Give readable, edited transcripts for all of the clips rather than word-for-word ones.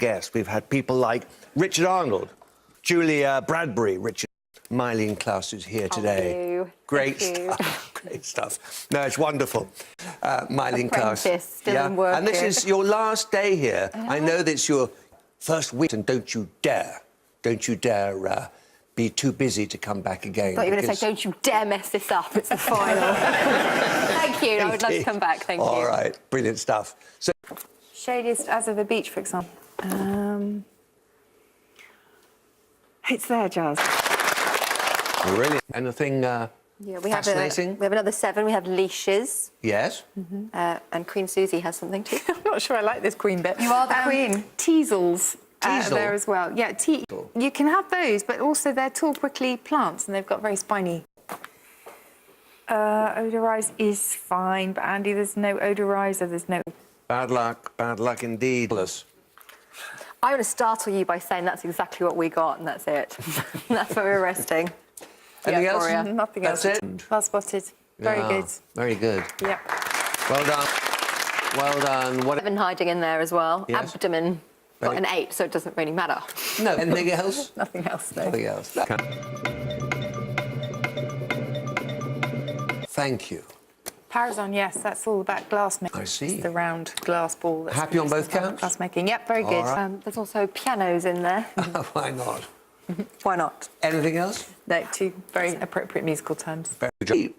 guests. We've had people like Richard Arnold, Julia Bradbury, Richard, Myleene Klass, who's here today. Great stuff. Great stuff. No, it's wonderful. Myleene Klass. Still in work. And this is your last day here. I know that it's your first week, and don't you dare be too busy to come back again. I thought you were going to say, don't you dare mess this up. It's the final. Thank you. I would love to come back. Thank you. All right. Brilliant stuff. So, shadiest as of a beach, for example. It's there, Giles. Really? Anything fascinating? We have another 7. We have leashes. Yes. And Queen Susie has something too. I'm not sure I like this queen bit. You are the queen. Teasels. Teasel? There as well. Yeah, you can have those, but also they're tall, prickly plants, and they've got very spiny. Odorize is fine, but Andy, there's no odorizer, there's no... Bad luck indeed. I'm going to startle you by saying that's exactly what we got, and that's it. That's where we're resting. Anything else? Nothing else. That's it. Well spotted. Very good. Very good. Yeah. Well done. Well done. What? 7 hiding in there as well. Yes. Abdomen. Got an 8, so it doesn't really matter. No. Anything else? Nothing else, no. Nothing else. Thank you. Parazon, yes, that's all about glass making. I see. It's the round glass ball. That's Happy on both counts? Glass making, yep, very good. Right. There's also pianos in there. Why not? Why not? Anything else? No, 2 very appropriate musical terms. Very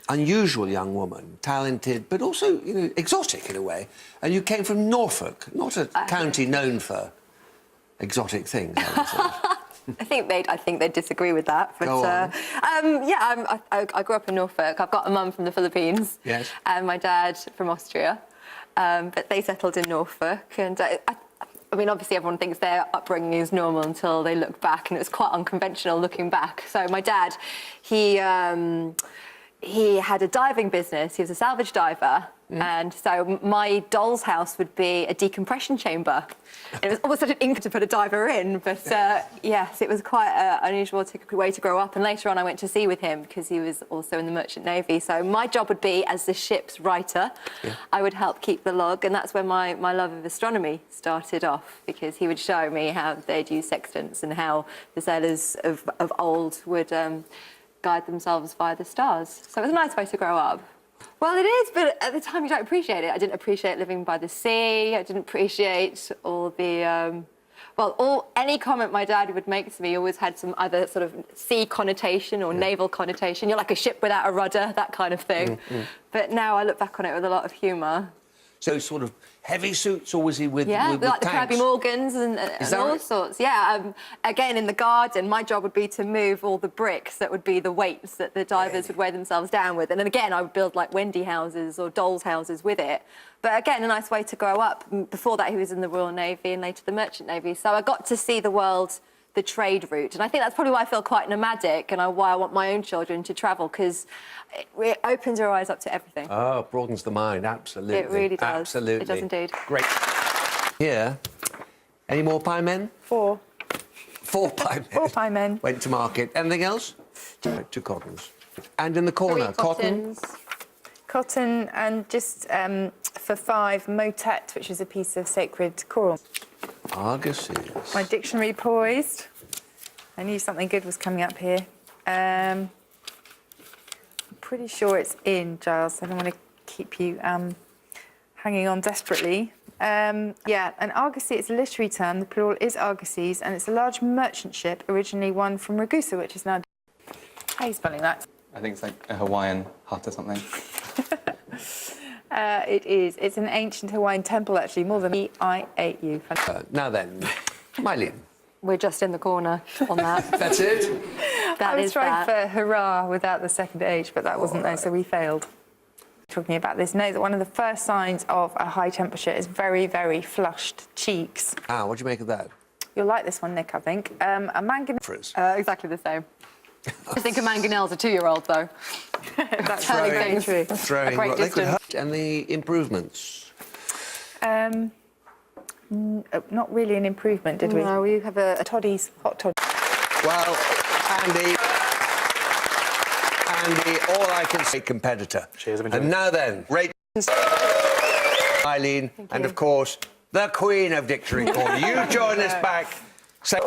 unusual young woman, talented, but also, you know, exotic in a way. And you came from Norfolk, not a county known for exotic things, I would say. I think they'd disagree with that. But, Go on. I grew up in Norfolk. I've got a mum from the Philippines. Yes. And my dad from Austria. But they settled in Norfolk. And I mean, obviously everyone thinks their upbringing is normal until they look back, and it was quite unconventional looking back. So my dad, he had a diving business. He was a salvage diver. And so my doll's house would be a decompression chamber. It was almost such an ink to put a diver in, but yes, it was quite an unusual way to grow up. And later on I went to sea with him because he was also in the Merchant Navy. So my job would be, as the ship's writer, I would help keep the log, and that's where my love of astronomy started off, because he would show me how they'd use sextants and how the sailors of old would guide themselves via the stars. So it was a nice way to grow up. Well, it is, but at the time you don't appreciate it. I didn't appreciate living by the sea. I didn't appreciate all the... any comment my dad would make to me always had some other sort of sea connotation or naval connotation. You're like a ship without a rudder, that kind of thing. But now I look back on it with a lot of humour. So sort of heavy suits, or was he with like tanks? the Krabby Morgans and all right? sorts. Yeah, again, in the garden, my job would be to move all the bricks that would be the weights that the divers would weigh themselves down with. And then again, I would build like Wendy houses or dolls houses with it. But again, a nice way to grow up. Before that, he was in the Royal Navy and later the Merchant Navy. So I got to see the world, the trade route. And I think that's probably why I feel quite nomadic and why I want my own children to travel, because it opens your eyes up to everything. Oh, broadens the mind, absolutely. It really does. Absolutely. It does indeed. Great. Here, any more pie men? 4. 4 pie men. 4 pie men. Went to market. Anything else? 2 cottons. And in the corner, 3 cottons. Cotton, and just for 5, motet, which is a piece of sacred coral. Argosies. My dictionary poised. I knew something good was coming up here. I'm pretty sure it's in, Giles. I don't want to keep you hanging on desperately. Yeah, an argosy, it's a literary term. The plural is argosies, and it's a large merchant ship, originally one from Ragusa, which is now... How are you spelling that? I think it's like a Hawaiian hut or something. It is. It's an ancient Hawaiian temple, actually, more than E-I-A-U. Now then, Myleene. We're just in the corner on that. That's it? I was trying for hurrah without the second H, but that wasn't there, so we failed. Talking about this, know that one of the first signs of a high temperature is very, very flushed cheeks. Ah, what do you make of that? You'll like this one, Nick, I think. A manganese... exactly the same. I think a mangonel's a 2-year-old, though. That's Telling very things true. Throwing a great they could distance. hurt. And the improvements? Not really an improvement, did we? No, we have a Toddies, hot toddies. Well, Andy, all I can say, competitor. Cheers, and now then, ratings, Myleene, and of course, the Queen of Dictionary Corner. You join us back. So